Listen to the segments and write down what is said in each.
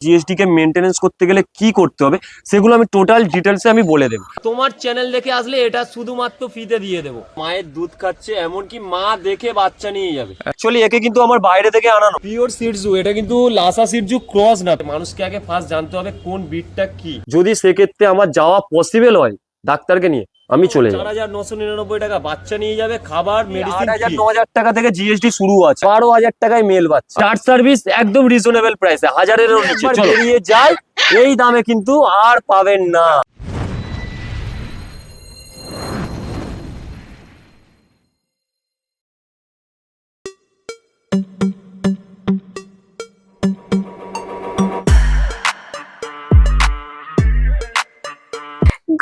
GST কে maintenance করতে গেলে কি করতে হবে সেগুলো আমি টোটাল ডিটেলসে আমি বলে দেবো। তোমার চ্যানেল দেখে আসলে এটা শুধুমাত্র ফ্রিতে দিয়ে দেবো। মায়ের দুধ খাচ্ছে, এমনকি মা দেখে বাচ্চা নিয়ে যাবে। অ্যাকচুয়ালি একে কিন্তু আমার বাইরে থেকে আনানো পিওর সিডজু, এটা কিন্তু লাসা সিডজু ক্রস না। মানুষকে আগে ফার্স্ট জানতে হবে কোন ব্রিডটা কি। যদি সেক্ষেত্রে আমার যাওয়া পসিবল হয় ডাক্তারকে নিয়ে, আমি চলে যাবো। 4,999 টাকা বাচ্চা নিয়ে যাবে, খাবার মেডিসিন 8,000-9,000 টাকা থেকে জিএসটি শুরু আছে। 12,000 টাকায় মেল বাচ্চা, স্টার্ট সার্ভিস একদম রিজনেবল প্রাইসে, 1000-এরও নিচে বেরিয়ে যায়। এই দামে কিন্তু আর পাবেন না।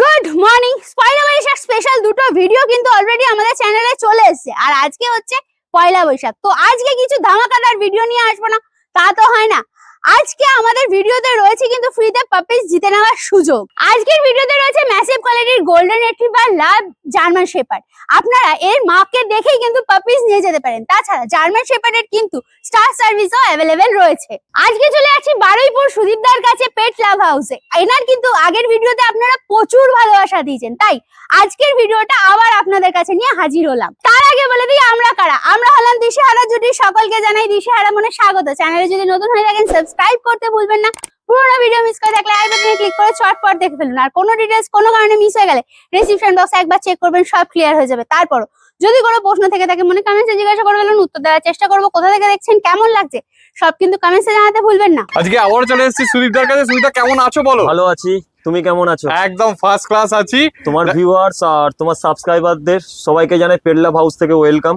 Good morning. Poila Baishakh special দুটো ভিডিও কিন্তু অলরেডি আমাদের চ্যানেলে চলে এসেছে, আর আজকে হচ্ছে পয়লা বৈশাখ। তো আজকে কিছু ধামাকাদার ভিডিও নিয়ে আসবো না তা তো হয় না। আজকে আমাদের ভিডিওতে রয়েছে কিন্তু ফ্রিতে পাপিস জিতে নেওয়ার সুযোগ। আজকের ভিডিওতে রয়েছে ম্যাসিভ কোয়ালিটির গোল্ডেন রিট্রিভার লাভ জার্মান শেপার্ড। আপনারা এর মাকে দেখেই কিন্তু পাপিস নিয়ে যেতে পারেন। তাছাড়া জার্মান শেপার্ডের কিন্তু স্টার সার্ভিসও অ্যাভেলেবেল রয়েছে। আজকে চলে আসছি বারুইপুর সুদীপদার কাছে পেট লাভ হাউসে। এনার কিন্তু আগের ভিডিওতে আপনারা প্রচুর ভালোবাসা দিয়েছেন, তাই আজকের ভিডিওটা আবার আপনাদের কাছে নিয়ে হাজির হলাম। তার আগে বলে দিই আমরা কারা। আমরা হলাম দিশেহারা জুটি। সকলকে জানাই দিশেহারা মনে স্বাগত। চ্যানেলে যদি নতুন হয়ে থাকেন সাবস্ক্রাইব করতে ভুলবেন না। পুরোনো ভিডিও মিস করে থাকলে আই বাটনে ক্লিক করে চটপট দেখে ফেলুন। আর কোনো ডিটেইলস কোনো কারণে মিস হয়ে গেলে ডেসক্রিপশন বক্সে একবার চেক করবেন, সব ক্লিয়ার হয়ে যাবে। তারপরও যদি কোনো প্রশ্ন থেকে থাকে মনে কমেন্টসে জিজ্ঞাসা করে ফেলুন, উত্তর দেওয়ার চেষ্টা করবো। কোথা থেকে দেখছেন, কেমন লাগছে সব কিন্তু কমেন্টসে জানাতে ভুলবেন না। আজকে আবার চলে এসেছি সুদীপদার কাছে। সুদীপদা কেমন আছো বলো? ভালো আছি, তুমি কেমন আছো? একদম ফার্স্ট ক্লাস আছি। তোমার ভিউয়ার্স আর তোমার সাবস্ক্রাইবারদের সবাইকে জানাই পেট লাভ হাউস থেকে ওয়েলকাম।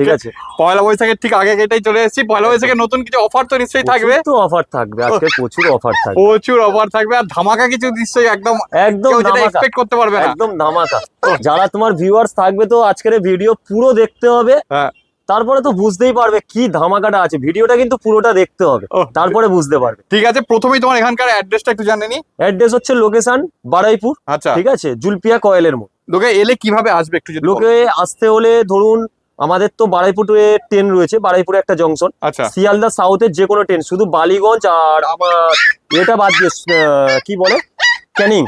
ঠিক আছে, পয়লা বৈশাখের ঠিক আগে এটাই চলে এসেছি। পয়লা বৈশাখের নতুন কিছু অফার তো নিশ্চয়ই থাকবে। তো অফার থাকবে আজকে, প্রচুর অফার থাকবে, প্রচুর অফার থাকবে। আর ধামাকা কিছু নিশ্চয়ই একদম একদম যেটা এক্সপেক্ট করতে পারবে না, একদম ধামাকা। যারা তোমার ভিউয়ার্স থাকবে তো আজকের ভিডিও পুরো দেখতে হবে। হ্যাঁ, তারপরে তো বুঝতেই পারবে কি ধামাকাটা আছে। ভিডিওটা কিন্তু পুরোটা দেখতে হবে, তারপরে বুঝতে পারবে। ঠিক আছে, প্রথমেই তোমার এখানকার অ্যাড্রেসটা একটু জানে নি। অ্যাড্রেস হচ্ছে লোকেশন বারুইপুর। আচ্ছা, ঠিক আছে, জুলপিয়া কয়েলের মোড়। লোকে এলে কিভাবে আসবে একটু যদি লোকে আসতে হলে ধরুন আমাদের তো বারুইপুরে ট্রেন রয়েছে, বারুইপুরে একটা জংশন। আচ্ছা, শিয়ালদা সাউথের যে কোনো ট্রেন, শুধু বালিগঞ্জ আর আমার এটা বাদ দিয়ে কি বলে ক্যানিং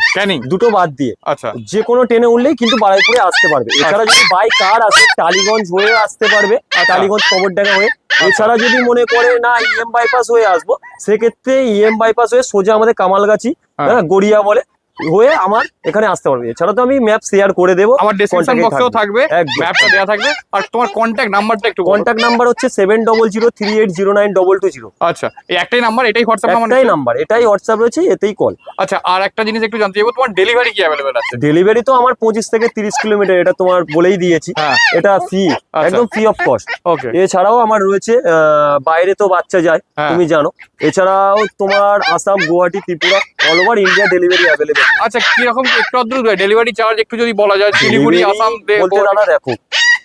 দুটো বাদ দিয়ে আচ্ছা, যে কোনো ট্রেনে উঠলেই কিন্তু বারুইপুরে আসতে পারবে। এছাড়া যদি বাই কার আসে টালিগঞ্জ হয়ে আসতে পারবে, টালিগঞ্জ কবরডাঙ্গা হয়ে। এছাড়া যদি মনে করে না ইএম বাইপাস হয়ে আসবো, সেক্ষেত্রে ইএম বাইপাস হয়ে সোজা আমাদের কামালগাছি, হ্যাঁ গড়িয়া বলে হয়ে আমার এখানে আসতে পারবে। এছাড়া তো আমি ম্যাপ শেয়ার করে দেবো, আমার ডেসক্রিপশন বক্সেও থাকবে, ম্যাপটা দেয়া থাকবে। আর তোমার কন্টাক্ট নাম্বারটা একটু, কন্টাক্ট নাম্বার হচ্ছে 7003809222। আচ্ছা, এই একটাই নাম্বার, এটাই হোয়াটসঅ্যাপ নাম্বার, এটাই হোয়াটসঅ্যাপ রয়েছে, এতেই কল। আচ্ছা, আর একটা জিনিস একটু জানতে চাইবো, তোমার ডেলিভারি কি অ্যাভেলেবল আছে? ডেলিভারি তো আমার 25 থেকে 30 কিলোমিটার, এটা তোমার বলেই দিয়েছি। হ্যাঁ, এটা ফ্রি, একদম ফ্রি অফ কস্ট। ওকে। এছাড়াও আমার রয়েছে বাইরে তো বাচ্চা যায়, তুমি জানো। এছাড়াও তোমার Assam, Guwahati, Tripura, all over India delivery available. আচ্ছা, কিরকম একটু আধটু ডেলিভারি চার্জ একটু যদি বলা যায়? শিলিগুড়ি, আসাম বলতে দাদা দেখো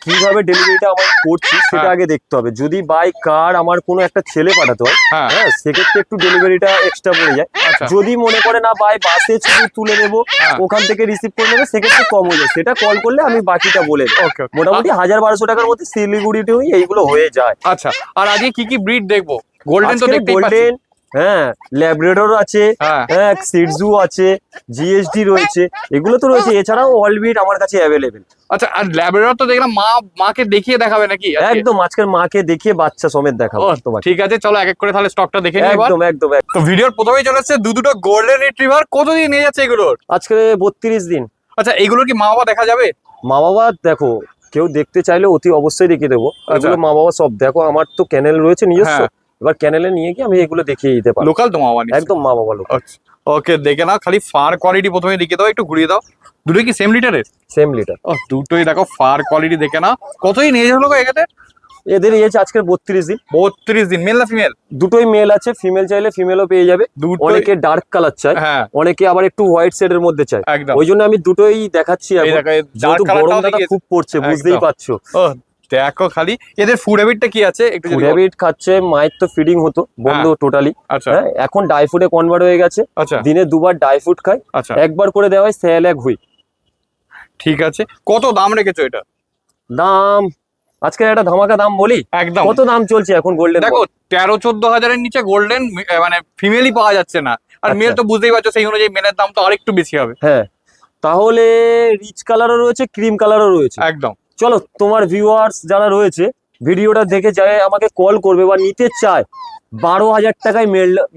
কিভাবে ডেলিভারিটা আমার করছি সেটা আগে দেখতে হবে। যদি বাই কার আমার কোনো একটা ছেলে পাঠাতে হয়, হ্যাঁ সেক্ষেত্রে একটু ডেলিভারিটা এক্সট্রা পড়ে যায়। যদি মনে করে না বাই বাসে ছবি তুলে নেবো, ওখান থেকে রিসিভ করে নেবে, সেক্ষেত্রে কম হয়ে যায়। সেটা কল করলে আমি বাকিটা বলে দেবো। মোটামুটি 1000-1200 টাকার মধ্যে শিলিগুড়িতেও এইগুলো হয়ে যায়। আচ্ছা, আর আজকে কি কি ব্রিড দেখবো? গোল্ডেন তো দেখতেই পাচ্ছি। গোল্ডেন, হ্যাঁ ল্যাব্রাডর আছে, হ্যাঁ সিডজু আছে, জিএসডি রয়েছে, এগুলো তো রয়েছে। এছাড়াও অল ব্রিড আমার কাছে অ্যাভেলেবেল। আচ্ছা, আর ল্যাব্রাডর তো দেখলাম মাকে দেখিয়ে দেখাবে নাকি? একদম আজকের মাকে দেখিয়ে বাচ্চা সমেত দেখাবো তোমাকে। ঠিক আছে, চলো এক এক করে তাহলে স্টকটা দেখে নিই। একদম একদম। তো ভিডিওর প্রথমেই চলে আসছে দুটো গোল্ডেন রিট্রিভার। কতদিন নিয়ে যাচ্ছে এগুলোর? আজকে 32 দিন। আচ্ছা, এগুলোর কি মা বাবা দেখা যাবে? মা বাবা দেখো কেউ দেখতে চাইলে অতি অবশ্যই দেখিয়ে দেবো। এগুলো মা বাবা সব দেখো, আমার তো ক্যানেল রয়েছে নিজস্ব। এবার ক্যানেলে নিয়ে গিয়ে আমি এগুলো দেখিয়ে দিতে পারবো। লোকাল তো মা বাবা? একদম মা বাবা লোকাল। ওকে, দেখে নাও। খালি ফার কোয়ালিটি প্রথমে দেখিয়ে দাও, একটু ঘুরিয়ে দাও। দুটোই কি সেম লিটারের? Same litre. দুটোই দেখো ফার কোয়ালিটি দেখে নাও। কতদিন এজ হলো এখানে? এদের এজ আজকে 32 দিন। 32 দিন। মেল না ফিমেল? দুটোই মেল আছে, ফিমেল চাইলে ফিমেলও পেয়ে যাবে। অনেকে ডার্ক কালার চায়, অনেকে আবার একটু হোয়াইট শেডের মধ্যে চায়। ওই জন্য আমি দুটোই দেখাচ্ছি। গরমটা খুব পড়ছে, বুঝতেই পারছো। দেখো খালি এদের ফুড হ্যাবিটটা কি আছে একটু? ফুড হ্যাবিট খাচ্ছে, মায়ের তো ফিডিং হতো বন্ধ টোটালি। হ্যাঁ, এখন ডাই ফুডে কনভার্ট হয়ে গেছে। দিনে 2 বার ডাই ফুড খায়, একবার করে দেওয়া হয় স্যালাড হুই। ঠিক আছে, কত দাম রেখেছো এটা? দাম আজকে একটা ধামাকা দাম বলি, একদম। কত দাম চলছে এখন গোল্ডেন? দেখো 13-14 হাজারের নিচে গোল্ডেন মানে ফিমেলই পাওয়া যাচ্ছে না, আর মেল তো বুঝতেই পারছো সেই অনুযায়ী মেলের দাম তো আরেকটু বেশি হবে। হ্যাঁ, তাহলে রিচ কালারও রয়েছে, ক্রিম কালারও রয়েছে। একদম। চলো, তোমার ভিউয়ার্স যারা রয়েছে ভিডিওটা দেখে যায় আমাকে কল করবে বা নিতে চায়, 12,000 টাকায়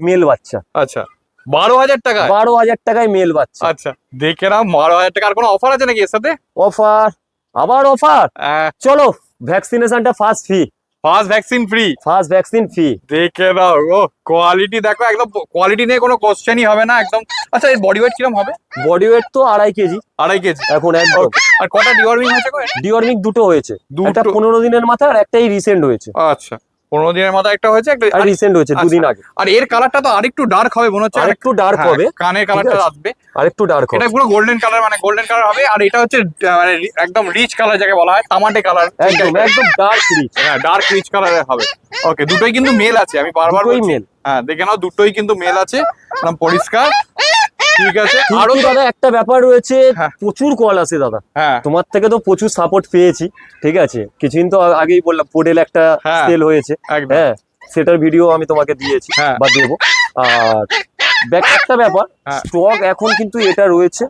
মেল বাচ্চা। আচ্ছা 12,000 টাকা? 12,000 টাকায় মেল বাচ্চা। আচ্ছা দেখে নাও 12,000 টাকা। আর কোনো অফার আছে নাকি এর সাথে? অফার, আবার অফার। চলো, ভ্যাকসিনেশনটা first free. First vaccine free? First vaccine free. দেখে নাও, ও কোয়ালিটি দেখো, একদম কোয়ালিটি নিয়ে কোনো কোশ্চেনই হবে না একদম। আচ্ছা এর বডি ওয়েট কিরকম হবে? বডি ওয়েট তো 2.5 কেজি। 2.5 কেজি এখন একদম। আর কটা ডিওয়ার্মিং হয়েছে? ডিওয়ার্মিং দুটো হয়েছে, দুটো? একটা 15 দিনের মাথায় আর একটাই রিসেন্ট হয়েছে। আচ্ছা 15 দিনের মাথায় একটা হয়েছে, একটা আর রিসেন্ট হয়েছে 2 দিন আগে। আর এর কালারটা তো আরেকটু ডার্ক হবে মনে হচ্ছে। আরেকটু ডার্ক হবে, কানের কালারটা আসবে আরেকটু ডার্ক হবে। এটা পুরো গোল্ডেন কালার, মানে গোল্ডেন কালার হবে। আর এটা হচ্ছে মানে একদম রিচ কালার যাকে বলা হয়, তামাটে কালার। একদম একদম ডার্ক রিচ। হ্যাঁ ডার্ক রিচ কালারের হবে। ওকে, দুটোই কিন্তু মেল আছে, আমি বারবার দুটোই বলছি। মেল। হ্যাঁ দেখে নাও, দুটোই কিন্তু মেল আছে, একদম পরিষ্কার। ঠিক আছে। আরো আরো দাদা একটা ব্যাপার রয়েছে, হ্যাঁ। প্রচুর কল আছে দাদা। হ্যাঁ তোমার থেকে তো প্রচুর সাপোর্ট পেয়েছি, ঠিক আছে। কিছুদিন তো আগেই বললাম পোডেল একটা হ্যাঁ, সেল হয়েছে। একদম। হ্যাঁ, সেটার ভিডিও আমি তোমাকে দিয়েছি হ্যাঁ। বা দেবো। আর একটা ব্যাপার, হ্যাঁ। স্টক এখন কিন্তু এটা রয়েছে,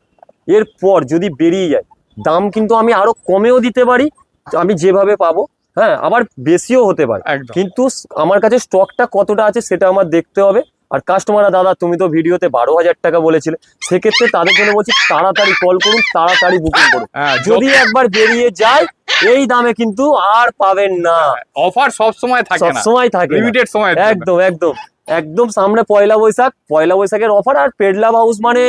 এরপর যদি বেরিয়ে যায় দাম কিন্তু আমি আরো কমেও দিতে পারি, আমি যেভাবে পাবো। হ্যাঁ, আবার বেশিও হতে পারে, একদম। কিন্তু আমার কাছে স্টকটা কতটা আছে সেটা আমার দেখতে হবে। আর কাস্টমাররা, দাদা তুমি তো ভিডিওতে 12,000 টাকা বলেছিলে, সেক্ষেত্রে তাদের জন্য বলছি তাড়াতাড়ি কল করুন, তাড়াতাড়ি বুকিং করুন। হ্যাঁ, যদি একবার বেরিয়ে যায় এই দামে কিন্তু আর পাবেন না। অফার সব সময় থাকে না, সবসময় থাকে না। লিমিটেড সময়। একদম একদম একদম সামনে পয়লা বৈশাখ, পয়লা বৈশাখের অফার। আর পেডলাভ হাউস মানে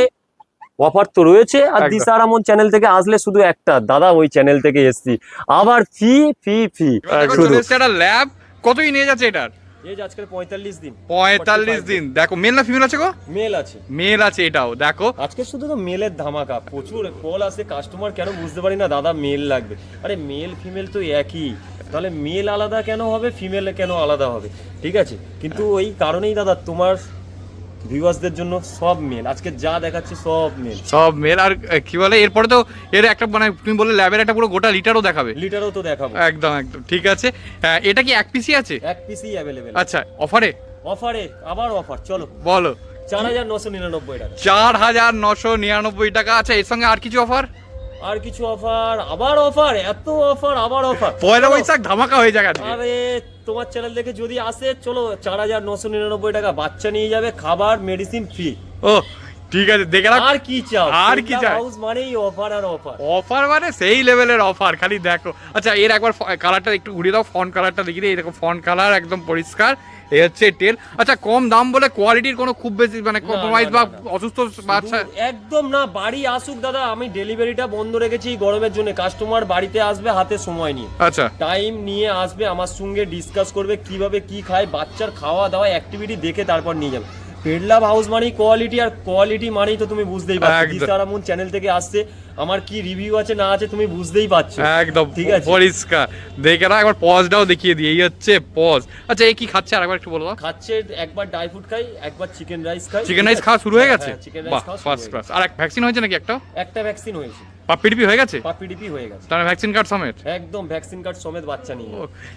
অফার তো রয়েছে। আর একদম। দিশা রামন চ্যানেল থেকে আসলে শুধু একটা, দাদা ওই চ্যানেল থেকে এসছি, আবার ফি ফি ফি শুধু। একটা ল্যাব কতই নিয়ে যাচ্ছে এটার? এই যে আজকে 45 দিন। 45 দিন। দেখো মেল না ফিমেল আছে গো? মেল আছে। মেল আছে, এটাও দেখো। আজকে শুধু তো মেলের ধামাকা, প্রচুর কল আসে, কাস্টমার কেন বুঝতে পারি না দাদা মেল লাগবে। আরে মেল ফিমেল তো একই, তাহলে মেল আলাদা কেন হবে, ফিমেল কেন আলাদা হবে? ঠিক আছে, কিন্তু ওই কারণেই দাদা তোমার ভিউয়ার্সদের জন্য সব মেল, আজকে যা দেখাচ্ছি সব মেল। সব মেল। আর কি বলে, এরপরে তো এর একটা মানে তুমি বললে ল্যাবের একটা পুরো গোটা লিটারও দেখাবে। লিটারও তো দেখাবো। একদম একদম ঠিক আছে। এটা কি এক পিসি আছে? এক পিসি অ্যাভেলেবেল। আচ্ছা অফারে? অফারে, আবার অফার। চলো বলো। 4,999 টাকা। 4,999 টাকা। আচ্ছা এর সঙ্গে আর কিছু অফার? আর কিছু অফার, আবার অফার, এত অফার, আবার অফার। পয়লা বৈশাখ ধামাকা হয়ে যাবে আজকে। আরে তোমার চ্যানেল দেখে যদি আসে, চলো 4,999 টাকা, বাচ্চা নিয়ে যাবে, খাবার মেডিসিন ফ্রি। ও ঠিক আছে, দেখে নাও। আর কি চাও? আর কি চাই? হাউস মানেই অফার আর অফার। অফার মানে সেই লেভেলের অফার, খালি দেখো। আচ্ছা এর একবার কালারটা একটু ঘুরিয়ে দাও, ফন্ট কালারটা দেখিয়ে দিই। এরকম ফন্ট কালার একদম পরিষ্কার, এই হচ্ছে টেল। আচ্ছা কম দাম বলে কোয়ালিটির কোনো খুব বেশি মানে কম্প্রোমাইজ বা অসুস্থ বাচ্চা? একদম না, বাড়ি আসুক দাদা, আমি ডেলিভারিটা বন্ধ রেখেছি এই গরমের জন্য। কাস্টমার বাড়িতে আসবে হাতে সময় নিয়ে, আচ্ছা টাইম নিয়ে আসবে, আমার সঙ্গে ডিসকাস করবে কিভাবে কি খায়, বাচ্চার খাওয়া দাওয়া অ্যাক্টিভিটি দেখে তারপর নিয়ে যাবে। পেডলাভ হাউস মানেই কোয়ালিটি, আর কোয়ালিটি মানেই তো তুমি বুঝতেই পারছো, দিশা রামন চ্যানেল থেকে আসছে, আমার কি রিভিউ আছে না আছে তুমি বুঝতেই পারছো। একদম ঠিক আছে, পরিষ্কার। দেখে না, একবার পজটাও দেখিয়ে দিই, এই হচ্ছে পজ। আচ্ছা এই কি খাচ্ছে আরেকবার একটু বলো। খাচ্ছে একবার ড্রাই ফ্রুট খাই, একবার চিকেন রাইস খাই। চিকেন রাইস খাওয়া শুরু হয়ে গেছে? চিকেন বাহ রাইস খাওয়া ফার্স্ট ক্লাস। আর এক ভ্যাকসিন হয়েছে নাকি? একটা ভ্যাকসিন হয়েছে, পাপিডিপি হয়ে গেছে? পাপিডিপি হয়ে গেছে। তার ভ্যাকসিন কার্ড সমেত? একদম ভ্যাকসিন কার্ড সমেত বাচ্চা নিয়ে।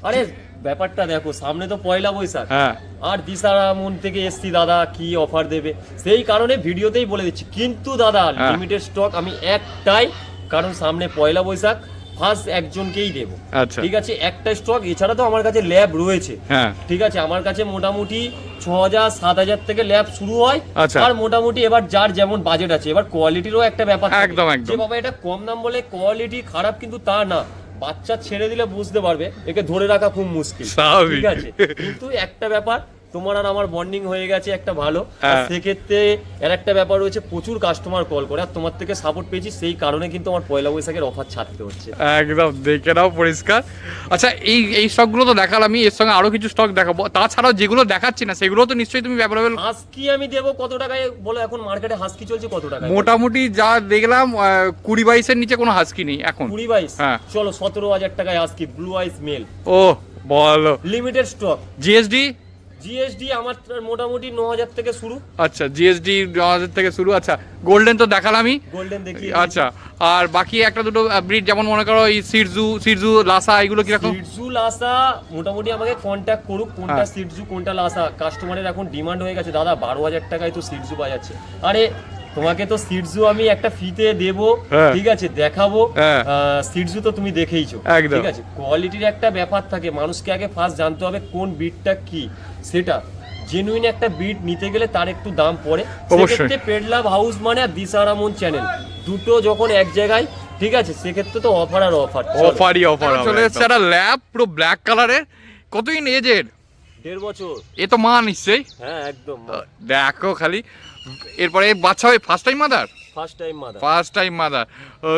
আরে ব্যাপারটা দেখো, সামনে তো পয়লা বৈশাখ। হ্যাঁ। আর দিশা রামন থেকে এসছি, দাদা কি অফার দেবে, সেই কারণে ভিডিওতেই বলে দিচ্ছি। কিন্তু দাদা লিমিটেড স্টক, আমি একটাই, কারণ সামনে পয়লা বৈশাখ, ফার্স্ট একজনকেই দেবো। আচ্ছা ঠিক আছে, একটা স্টক। এছাড়া তো আমার কাছে ল্যাব রয়েছে। হ্যাঁ ঠিক আছে, আমার কাছে মোটামুটি 6,000-7,000 থেকে ল্যাব শুরু হয়। আচ্ছা। আর মোটামুটি এবার যার যেমন বাজেট আছে, এবার কোয়ালিটিরও একটা ব্যাপার থাকে। একদম একদম। যে বাবা এটা কম দাম বলে কোয়ালিটি খারাপ, কিন্তু তা না, বাচ্চা ছেড়ে দিলে বুঝতে পারবে, একে ধরে রাখা খুব মুশকিল। স্বাভাবিক। ঠিক আছে, কিন্তু একটা ব্যাপার, তোমার আর আমার বন্ডিং হয়ে গেছে একটা ভালো। হ্যাঁ। সেক্ষেত্রে এর একটা ব্যাপার রয়েছে, প্রচুর কাস্টমার কল করে, আর তোমার থেকে সাপোর্ট পেয়েছি, সেই কারণে কিন্তু আমার পয়লা বৈশাখের অফার ছাড়তে হচ্ছে। একদম দেখে নাও পরিষ্কার। আচ্ছা এই স্টকগুলো তো দেখালাম, এর সঙ্গে আরো কিছু স্টক দেখাবো, তাছাড়াও যেগুলো দেখাচ্ছি না সেগুলো তো নিশ্চয়ই তুমি অ্যাভেলেবল। হাস্কি আমি দেবো কত টাকায় বলো? এখন মার্কেটে হাস্কি চলছে কত টাকায়? মোটামুটি যা দেখলাম 20-22 নিচে কোনো হাস্কি নেই এখন। 20-22? হ্যাঁ। চলো 17,000 টাকায় হাস্কি ব্লু আইস মেল। ও বলো, লিমিটেড স্টক। জিএসডি? জিএসডি আমার মোটামুটি 9000 থেকে শুরু। আচ্ছা, জিএসডি 9000 থেকে শুরু। আচ্ছা, গোল্ডেন তো দেখালামই। গোল্ডেন দেখি। আচ্ছা, আর বাকি একটা দুটো ব্রিড যেমন মনে করো এই সিরজু লাসা, এগুলো কিরকম? সিটজু লাসা মোটামুটি আমাকে কন্ট্যাক্ট করুক, কোনটা সিটজু কোনটা লাসা। কাস্টমারের এখন ডিমান্ড হয়ে গেছে, দাদা 12,000 টাকায় তো সিটজু পাওয়া যাচ্ছে। আরে তোমাকে তো সিটজু আমি একটা ফিতে দেবো, ঠিক আছে, দেখাবো। সিটজু তো তুমি দেখেইছো, ঠিক আছে। কোয়ালিটির একটা ব্যাপার থাকে, মানুষকে আগে ফার্স্ট জানতে হবে কোন ব্রিডটা কি। সেটা জেনুইন একটা ব্রিড নিতে গেলে তার একটু দাম পড়ে। সেক্ষেত্রে পেডলাভ হাউস মানে আর দিশারামন চ্যানেল দুটো যখন এক জায়গায়, ঠিক আছে, সেক্ষেত্রে তো অফার আর অফার, অফারই অফার চলে এসেছে। একটা ল্যাব পুরো ব্ল্যাক কালারের, কতদিন এজের? 1.5 বছর। এ তো মা নিশ্চয়ই? হ্যাঁ একদম। দেখো খালি। এরপরে বাচ্চা হয় first time mother? First time mother.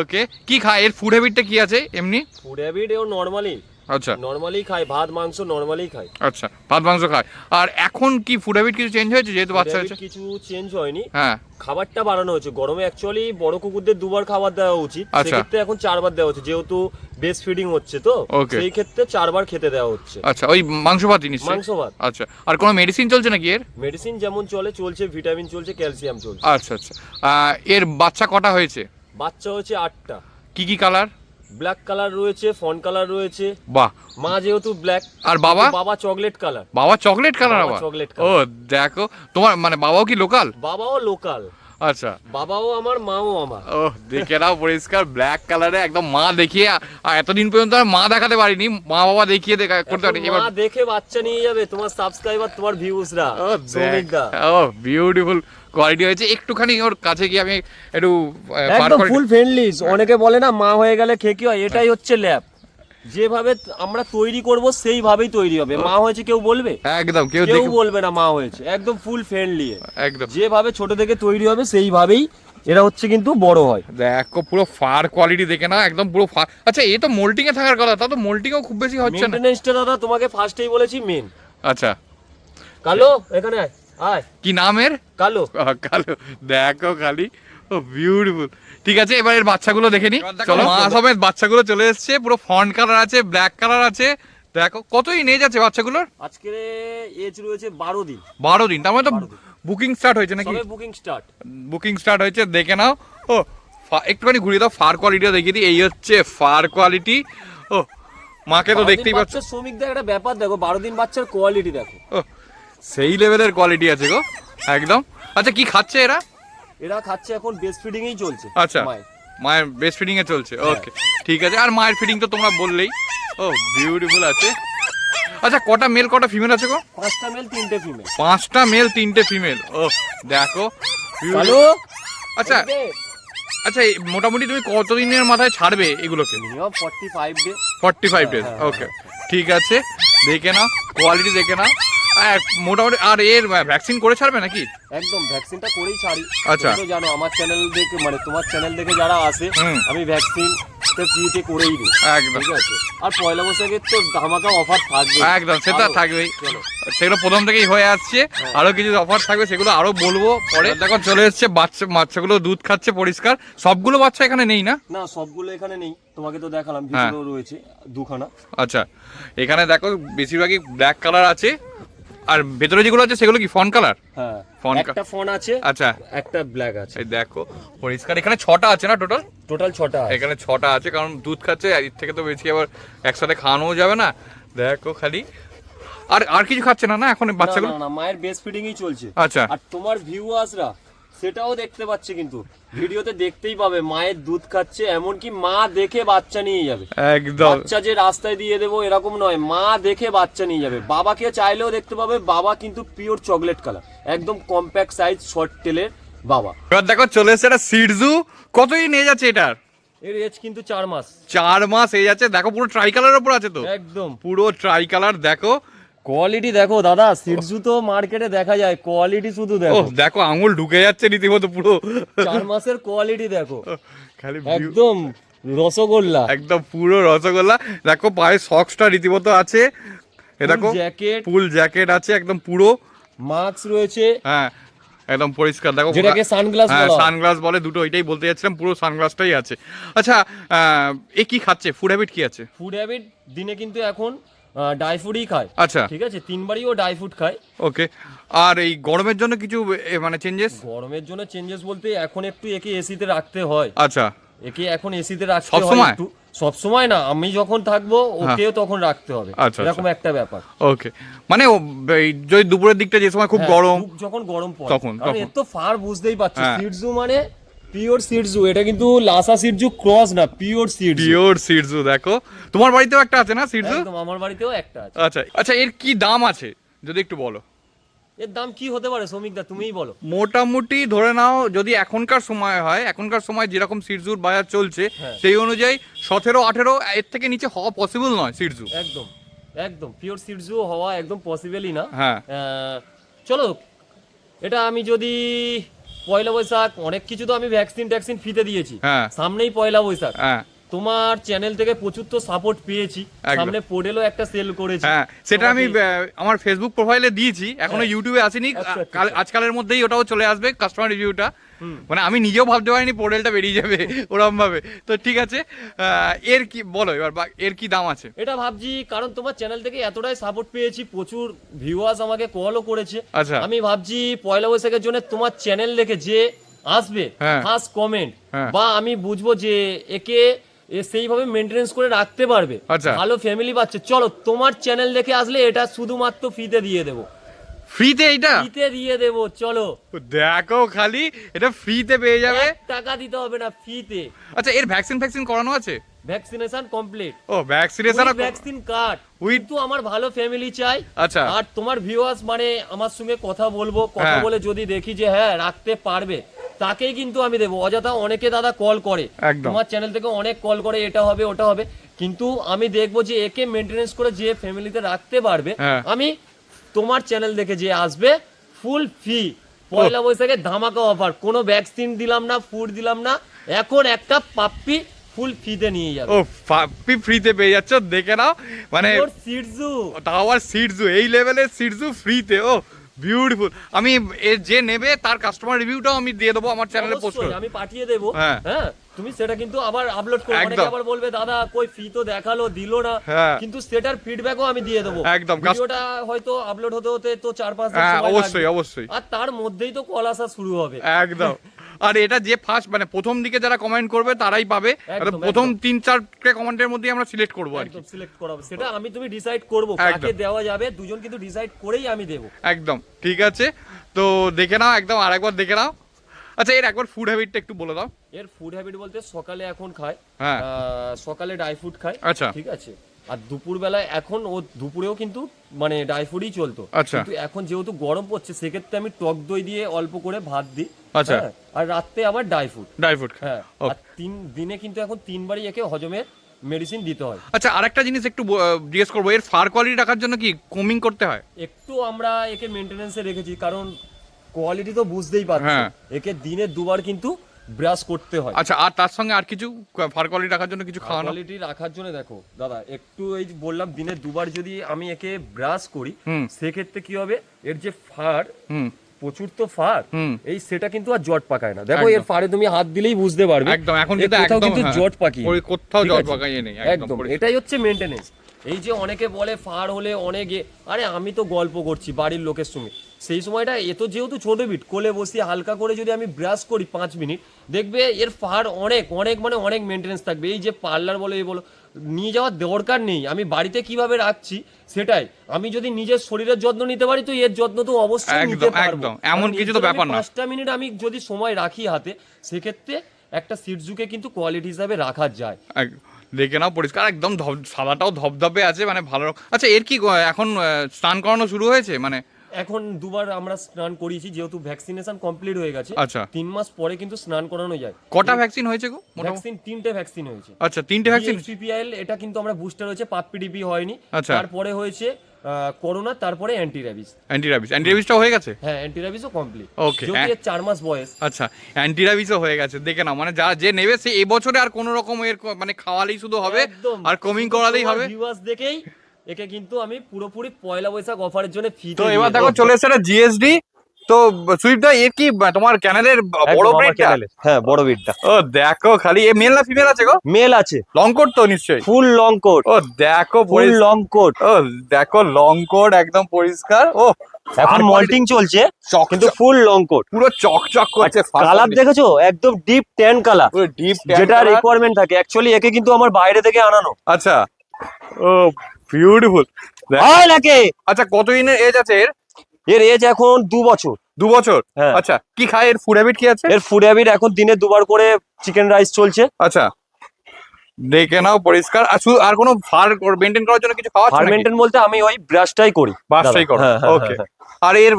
Okay, কি খায় এর ফুড হ্যাবিটটা কি আছে এমনি? ফুড হ্যাবিট এও নরমালি, আচ্ছা, নরমালি খায়, ভাত মাংস নরমালি খায়। আচ্ছা, ভাত মাংস খায়। আর এখন কি ফুড হ্যাবিট কিছু চেঞ্জ হয়েছে যেহেতু বাচ্চা হয়েছে? কিছু চেঞ্জ হয়নি, হ্যাঁ, খাবারটা বাড়ানো হয়েছে। গরমে অ্যাকচুয়ালি বড় কুকুরদের 2 বার খাবার দেওয়া উচিত, সেক্ষেত্রে এখন 4 বার দেওয়া হচ্ছে, যেহেতু বেস্ট ফিডিং হচ্ছে তো সেই ক্ষেত্রে 4 বার খেতে দেওয়া হচ্ছে। আচ্ছা, ওই মাংস ভাত জিনিস? মাংস ভাত। আচ্ছা, আর কোনো মেডিসিন চলছে নাকি এর? মেডিসিন যেমন চলছে, ভিটামিন চলছে, ক্যালসিয়াম চলছে। আচ্ছা আচ্ছা। এর বাচ্চা কটা হয়েছে? বাচ্চা হয়েছে 8টা। কি কালার? ব্ল্যাক কালার রয়েছে, ফন কালার রয়েছে। বাহ। মা যেহেতু ব্ল্যাক, আর বাবা? বাবা চকলেট কালার। বাবা চকলেট কালার? আবার চকলেট ও কালার। দেখো, তোমার মানে বাবাও কি লোকাল? বাবাও লোকাল। আচ্ছা, বাবাও আমার, মাও আমার। ও দেখে নাও, পরিষ্কার ব্ল্যাক কালারে একদম মা দেখিয়ে। আর এতদিন পর্যন্ত আর মা দেখাতে পারিনি, মা বাবা দেখিয়ে করতে পারি। এবার মা দেখে বাচ্চা নিয়ে যাবে তোমার সাবস্ক্রাইবার, তোমার ভিউজরা। ও বিউটিফুল কোয়ালিটি হয়েছে। একটুখানি ওর কাছে গিয়ে আমি একটু একদম ফুল ফ্রেন্ডলি। অনেকে বলে না মা হয়ে গেলে খেয়ে কি হয়, এটাই হচ্ছে ল্যাব। যেভাবে আমরা তৈরি করব সেইভাবেই তৈরি হবে। মা হয়েছে কেউ বলবে? একদম কেউ বলবে না মা হয়েছে। একদম ফুল ফ্রেন্ডলি, একদম যেভাবে ছোট থেকে তৈরি হবে সেইভাবেই এরা হচ্ছে কিন্তু বড় হয়। দেখো পুরো ফার কোয়ালিটি দেখে না, একদম পুরো ফার। আচ্ছা, এ তো মোল্টিং এ থাকার কথা, তা তো মোল্টিং ও খুব বেশি হচ্ছে না। মেইনটেনেন্সটা দাদা তোমাকে ফার্স্টেই বলেছি মেন। আচ্ছা, কালো এখানে আয়। কি নাম এর? কালো। কালো, দেখো খালি, ও বিউটিফুল। ঠিক আছে, এবার এর বাচ্চাগুলো দেখে নি। চলো, মা সমেত বাচ্চাগুলো চলে এসেছে। পুরো ফন্ট কালার আছে, ব্ল্যাক কালার আছে। দেখো কতই এজ আছে বাচ্চাগুলোর? আজকে এজ রয়েছে 12 দিন। 12 দিন, তার মানে তো বুকিং স্টার্ট হয়েছে নাকি? সবে বুকিং স্টার্ট হয়েছে। দেখে নাও। ও একটুখানি ঘুরিয়ে দাও, ফার কোয়ালিটিটা দেখিয়ে দিই। এই হচ্ছে ফার কোয়ালিটি। ও মাকে তো দেখতেই পাচ্ছ। শ্রমিকদের একটা ব্যাপার দেখো, 12 দিন বাচ্চার কোয়ালিটি দেখো। ও সেই লেভেলের কোয়ালিটি আছে গো, একদম। আচ্ছা, কি খাচ্ছে এরা? এরা খাচ্ছে এখন বেস্ট ফিডিং এই চলছে। আচ্ছা, মায়ের বেস্ট ফিডিং এ চলছে। ওকে, ঠিক আছে। আর মায়ের ফিডিং তো তোমরা বললেই। ও বিউটিফুল আছে। আচ্ছা, কটা মেল কটা ফিমেল আছে গো? 5টা মেল 3টে ফিমেল। 5টা মেল 3টে ফিমেল। ও দেখো। আচ্ছা আচ্ছা, মোটামুটি তুমি কতদিনের মাথায় ছাড়বে এগুলোকে? Minimum 45 day. 45 ডেজ। ওকে, ঠিক আছে। দেখে নাও কোয়ালিটি, দেখে নাও মোটামুটি। আর এর ভ্যাকসিন করে ছাড়বে নাকি? একদম ভ্যাকসিনটা করেই ছাড়ি। আচ্ছা, তো জানো আমার চ্যানেল দেখে, মানে তোমার চ্যানেল দেখে যারা আসে, আমি ভ্যাকসিন ফ্রিতে করেই দিই। একদম, ঠিক আছে। আর পয়লা বৈশাখের তো ধামাকা অফার থাকবে। একদম, সেটা থাকবেই। সেগুলো প্রথম থেকেই হয়ে আসছে। আরো কিছু অফার থাকবে, সেগুলো আরো বলবো পরে। দেখো চলে এসছে বাচ্চাগুলো দুধ খাচ্ছে পরিষ্কার। সবগুলো বাচ্চা এখানে নেই না? না, সবগুলো এখানে নেই, তোমাকে তো দেখালাম, ভিতরেও রয়েছে 2খানা। আচ্ছা, এখানে দেখো বেশিরভাগই ব্ল্যাক কালার আছে। আর ভেতরে যেগুলো আছে সেগুলো কি ফন কালার? হ্যাঁ, একটা ফন আছে। আচ্ছা, একটা ব্ল্যাক আছে। এই দেখো পরিষ্কার। এখানে 6টা আছে না টোটাল? 6টা। এখানে 6টা আছে, কারণ দুধ খাচ্ছে। এর থেকে তো বেশি আবার একসাথে খাওয়ানোও যাবে না। দেখো খালি। আর কিছু খাচ্ছে না এখন বাচ্চাগুলো? না, মায়ের বেস্ট ফিডিংই চলছে। আচ্ছা, আর তোমার ভিউয়ার্সরা সেটাও দেখতে পাচ্ছে, কিন্তু ভিডিওতে দেখতেই পাবে মায়ের দুধ খাচ্ছে, এমনকি মা দেখে বাচ্চা নিয়ে যাবে। একদম, বাচ্চা যে রাস্তায় দিয়ে দেবো এরকম নয়, মা দেখে বাচ্চা নিয়ে যাবে। বাবাকে চাইলেও দেখতে পাবে, বাবা কিন্তু পিওর চকলেট কালার, একদম কম্প্যাক্ট সাইজ শর্ট টেলের বাবা। এবার দেখো চলে এসেছে একটা সিরজু। কতই নিয়ে যাচ্ছে এটার? এর এজ কিন্তু 4 মাস। 4 মাস এই যাচ্ছে। দেখো পুরো ট্রাই কালারের উপর আছে তো, একদম পুরো ট্রাই কালার। দেখো কোয়ালিটি দেখো দাদা, সিটজু তো মার্কেটে দেখা যায়, কোয়ালিটি শুধু দেখো। দেখো আঙুল ঢুকে যাচ্ছে রীতিমতো পুরো। 4 মাসের কোয়ালিটি দেখো, খালি একদম রসগোল্লা, একদম পুরো রসগোল্লা। দেখো পায়ে সক্সটা রীতিমতো আছে। এ দেখো জ্যাকেট, ফুল জ্যাকেট আছে একদম পুরো। মাস্ক রয়েছে, হ্যাঁ একদম পরিষ্কার। দেখো যেটাকে সানগ্লাস বলে। হ্যাঁ, সানগ্লাস বলে দুটো, এটাই বলতে যাচ্ছিলাম, পুরো সানগ্লাসটাই আছে। আচ্ছা, এ কি খাচ্ছে? ফুড হ্যাবিট কি আছে? ফুড হ্যাবিট দিনে কিন্তু এখন ড্রাই ফ্রুটই খায়। আচ্ছা ঠিক আছে, 3 বারই ও ড্রাই ফ্রুট খায়। ওকে। আর এই গরমের জন্য কিছু মানে চেঞ্জেস? গরমের জন্য চেঞ্জেস বলতে এখন একটু একে এসিতে রাখতে হয়। আচ্ছা একে এখন এসিতে রাখতে সব হয় সময়? একটু। সব সময় না, আমি যখন থাকবো ওকেও তখন রাখতে হবে, আচ্ছা, এরকম একটা ব্যাপার। ওকে। মানে এই যদি দুপুরের দিকটা যে সময় খুব হ্যাঁ, গরম, খুব যখন গরম পড়ে তখন কারণ এর তো ফার বুঝতেই পারছো, হ্যাঁ। সিডজু মানে পিওর সিডজু, এটা কিন্তু লাসা সিডজু ক্রস না, পিওর সিডজু। পিওর সিডজু। দেখো তোমার বাড়িতেও একটা আছে না সিডজু? একদম, আমার বাড়িতেও একটা আছে। আচ্ছা আচ্ছা, এর কি দাম আছে যদি একটু বলো? এর দাম কি হতে পারে শ্রমিকদা, তুমিই বলো। মোটামুটি ধরে নাও যদি এখনকার সময় হয়, এখনকার সময় যেরকম সিডজুর বাজার চলছে হ্যাঁ। সেই অনুযায়ী 17-18 এর থেকে নিচে হওয়া পসিবল নয় সিডজু। একদম একদম পিওর সিডজু হওয়া একদম পসিবলই না। হ্যাঁ। চলো, এটা আমি যদি পয়লা বৈশাখ অনেক কিছু তো আমি ভ্যাকসিন ফ্রিতে দিয়েছি। হ্যাঁ। সামনেই পয়লা বৈশাখ, হ্যাঁ তোমার চ্যানেল থেকে প্রচুর তো সাপোর্ট পেয়েছি। একদম। সামনে পোর্টালও একটা সেল করেছি। হ্যাঁ, সেটা আমি তোমাকে- আমার ফেসবুক প্রোফাইলে দিয়েছি, এখনো হ্যাঁ। ইউটিউবে আসেনি। আচ্ছা, আচ্ছা, আজকালের মধ্যেই ওটাও চলে আসবে, কাস্টমার রিভিউটা। মানে আমি নিজেও ভাবতে পারিনি পোর্টালটা বেরিয়ে যাবে ওরকম ভাবে। তো ঠিক আছে, এর কি বলো এবার, এর কি দাম আছে? এটা ভাবছি, কারণ তোমার চ্যানেল থেকে এতটাই সাপোর্ট পেয়েছি, প্রচুর ভিউয়ার্স আমাকে কলও করেছে। আচ্ছা। আমি ভাবছি পয়লা বৈশাখের জন্য তোমার চ্যানেল দেখে যে আসবে হ্যাঁ। ফার্স্ট কমেন্ট, হ্যাঁ। বা আমি বুঝবো যে একে সেইভাবে মেনটেনেন্স করে রাখতে পারবে, আচ্ছা। ভালো ফ্যামিলি পাচ্ছে, চলো তোমার চ্যানেল দেখে আসলে এটা শুধুমাত্র ফ্রিতে দিয়ে দেবো। ফ্রিতে? এইটা ফ্রিতে দিয়ে দেবো, চলো দেখো, খালি এটা ফ্রিতে পেয়ে যাবে। 1 টাকা দিতে হবে না, ফ্রিতে। আচ্ছা, এর ভ্যাকসিন করানো আছে? ভ্যাকসিনেশন কমপ্লিট, ও ভ্যাকসিনেশন ভ্যাকসিন কার্ড। With- কিন্তু আমার ভালো ফ্যামিলি চাই। আচ্ছা। আর তোমার ভিউয়ার্স মানে আমার সঙ্গে কথা বলবো, কথা হ্যাঁ। বলে যদি দেখি যে হ্যাঁ রাখতে পারবে, তাকেই কিন্তু আমি দেবো। অযথা অনেকে দাদা কল করে, একদম। তোমার চ্যানেল থেকে অনেক কল করে, এটা হবে ওটা হবে, কিন্তু আমি দেখবো যে একে মেনটেনেন্স করে যে ফ্যামিলিতে রাখতে পারবে, হ্যাঁ। আমি তোমার চ্যানেল দেখে যে আসবে ফুল ফ্রি। পয়লা বৈশাখে ধামাকা অফার, কোনো ভ্যাকসিন দিলাম না, ফুড দিলাম না, এখন একটা পাপ্পি ফুল ফ্রিতে নিয়ে যাবে। ও পাপ্পি ফ্রিতে পেয়ে যাচ্ছ, দেখে নাও। মানে Pure সিডজু। তাও আবার সিডজু, এই লেভেলের সিডজু ফ্রিতে। ও বিউটিফুল। আমি এর যে নেবে তার কাস্টমার রিভিউটাও আমি দিয়ে দেবো আমার চ্যানেলে পোস্ট অবশ্যই করে। আমি পাঠিয়ে দেবো। হ্যাঁ। হ্যাঁ, তুমি সেটা কিন্তু আবার আপলোড করো। একদম। অনেকে আবার বলবে দাদা কই ফি তো দেখালো দিলো না, হ্যাঁ। কিন্তু সেটার ফিডব্যাকও আমি দিয়ে দেবো। একদম। ভিডিওটা হয়তো আপলোড হতে হতে তো 4-5 দিন হ্যাঁ, সময় অবশ্যই লাগবে। অবশ্যই। আর তার মধ্যেই তো কল আসা শুরু হবে। একদম। আর এটা যে ফার্স্ট মানে প্রথম দিকে যারা কমেন্ট করবে তারাই পাবে। একদম, প্রথম একদম। 3-4 কমেন্টের মধ্যে আমরা সিলেক্ট করবো আর কি। একদম সিলেক্ট করা হবে, সেটা আমি তুমি ডিসাইড করবো একদম। কাকে দেওয়া যাবে, দুজন কিন্তু ডিসাইড করেই আমি দেবো। একদম ঠিক আছে, তো দেখে নাও, একদম আরেকবার দেখে নাও। আচ্ছা, এর একবার ফুড হ্যাবিটটা একটু বলে দাও। এর ফুড হ্যাবিট বলতে সকালে এখন খায়, হ্যাঁ। সকালে ড্রাই ফ্রুট খায়। আচ্ছা। ঠিক আছে। আর দুপুর বেলায় এখন ও দুপুরেও কিন্তু মানে ড্রাই ফ্রুটই চলতো। আচ্ছা। কিন্তু এখন যেহেতু গরম পড়ছে, সেক্ষেত্রে আমি টক দই দিয়ে অল্প করে ভাত দিই। আচ্ছা। হ্যাঁ, আর রাত্রে আবার ড্রাই ফ্রুট। Dry fruit. হ্যাঁ, আর দিনে কিন্তু এখন 3 বারই একে হজমের মেডিসিন দিতে হয়। আচ্ছা, আরেকটা জিনিস একটু জিজ্ঞেস করবো, এর ফার কোয়ালিটি রাখার জন্য কি কোমিং করতে হয়? একটু আমরা একে মেনটেনেন্সে রেখেছি, কারণ কোয়ালিটি তো বুঝতেই পারছো। হ্যাঁ। একে দিনে 2 বার কিন্তু ব্রাশ করতে হয়। আচ্ছা, আর তার সঙ্গে আর কিছু ফার কোয়ালিটি রাখার জন্য কিছু খাওয়ানো? কোয়ালিটি রাখার জন্য দেখো দাদা, একটু এই যে বললাম দিনে 2 বার যদি আমি একে ব্রাশ করি, হুম। সেক্ষেত্রে কি হবে, এর যে ফার, হুম। প্রচুর তো ফার, হুম। এই সেটা কিন্তু আর জট পাকায় না। দেখো একদম। এর ফারে তুমি হাত দিলেই বুঝতে পারবে। একদম, এখন এর কিন্তু কোথাও একদম, কিন্তু হ্যাঁ। জট পাকিয়ে ওই কোথাও ঠিক জট আছে? পাকাইয়ে নেই, একদম একদম, পরিষ্কার। এটাই হচ্ছে মেনটেনেন্স। এই যে অনেকে বলে ফার হলে অনেকে, আরে আমি তো গল্প করছি বাড়ির লোকের সঙ্গে, সেই সময়টা এত যেহেতু ছোট বিট, কোলে বসিয়ে হালকা করে যদি আমি ব্রাশ করি 5 মিনিট, দেখবে এর ফার অনেক অনেক মানে অনেক মেনটেনেন্স থাকবে। এই যে পার্লার বলো এই বলো, নিয়ে যাওয়ার দরকার নেই। আমি বাড়িতে কিভাবে রাখছি সেটাই, আমি যদি নিজের শরীরের যত্ন নিতে পারি তো এর যত্ন তো অবশ্যই নিতে একদম, পারবো। একদম। এমন কারণ কিছু এর তো জন্য ব্যাপার আমি না। 5টা মিনিট আমি যদি সময় রাখি হাতে, সেক্ষেত্রে একটা সিডজুকে কিন্তু কোয়ালিটি হিসাবে রাখা যায়। দেখে নাও পরিষ্কার, একদম সাদাটাও ধবধবে আছে, মানে ভালো। আচ্ছা, এর কি এখন স্নান করানো শুরু হয়েছে? মানে এখন 2 বার আমরা স্নান করিয়েছি, যেহেতু ভ্যাকসিনেশন কমপ্লিট হয়ে গেছে। আচ্ছা। 3 মাস পরে কিন্তু স্নান করানো যায়। কটা ভ্যাকসিন হয়েছে গো মোটামুটি? ভ্যাকসিন 3টে ভ্যাকসিন হয়েছে। আচ্ছা, 3টে ভ্যাকসিন। PPIL এটা কিন্তু আমরা বুস্টার হয়েছে, পাপ্পি ডিপি হয়নি। আচ্ছা। তারপরে হয়েছে করোনা, তারপরে অ্যান্টি র্যাবিস। অ্যান্টি হয়ে গেছে? হ্যাঁ, অ্যান্টি র্যাবিসও কমপ্লিট। Okay, যদি এর 4 মাস বয়স। আচ্ছা, অ্যান্টি র্যাবিসও হয়ে গেছে, দেখে নাও। মানে যে নেবে সে এবছরে আর কোনো রকম এর মানে খাওয়ালেই শুধু হবে, একদম, আর কমিং করালেই হবে। ভিউয়ার্স দেখেই একে কিন্তু আমি পুরোপুরি পয়লা বৈশাখ অফারের জন্য ফ্রি। তো এবার দেখো চলে এসেছে জিএসডি। তো সুদীপ দা এর কি তোমার ক্যানেলের বড় একদম আমার ব্রিডটা? channel এ। হ্যাঁ, বড় বিটটা ও দেখো খালি এ মেল না ফিমেল আছে গো? মেল আছে, লং কোট তো নিশ্চয়ই? ফুল লং কোট, ও দেখো ফুল লং কোট। ও দেখো লং কোট একদম পরিষ্কার। ও এখন মল্টিং চলছে কিন্তু চকচক ফুল লং কোট। পুরো চকচক করছে। কালার দেখেছো একদম ডিপ ট্যান কালার, পুরো ডিপ যেটা রিকোয়ারমেন্ট থাকে। অ্যাকচুয়ালি একে কিন্তু আমার বাইরে থেকে আনানো। আচ্ছা, ও বিউটিফুল। হয় নাকি? আচ্ছা, কতদিনের এজ আছে এর? এর এজ এখন 2 বছর। 2 বছর? হ্যাঁ। আচ্ছা, কি খায় এর ফুড হ্যাবিট কি আছে? এর ফুড হ্যাবিট এখন দিনে 2বার করে চিকেন রাইস চলছে। আচ্ছা, দেখে নাও পরিষ্কার। আর শুধু আর কোনো ফার মেনটেন করার জন্য কিছু খাওয়াচ্ছ নাকি? ফার্মেন্টেন বলতে আমি ওই ব্রাশটাই করি। বাসটাই করো? হ্যাঁ, হ্যাঁ, ওকে। হ্যাঁ। আর এর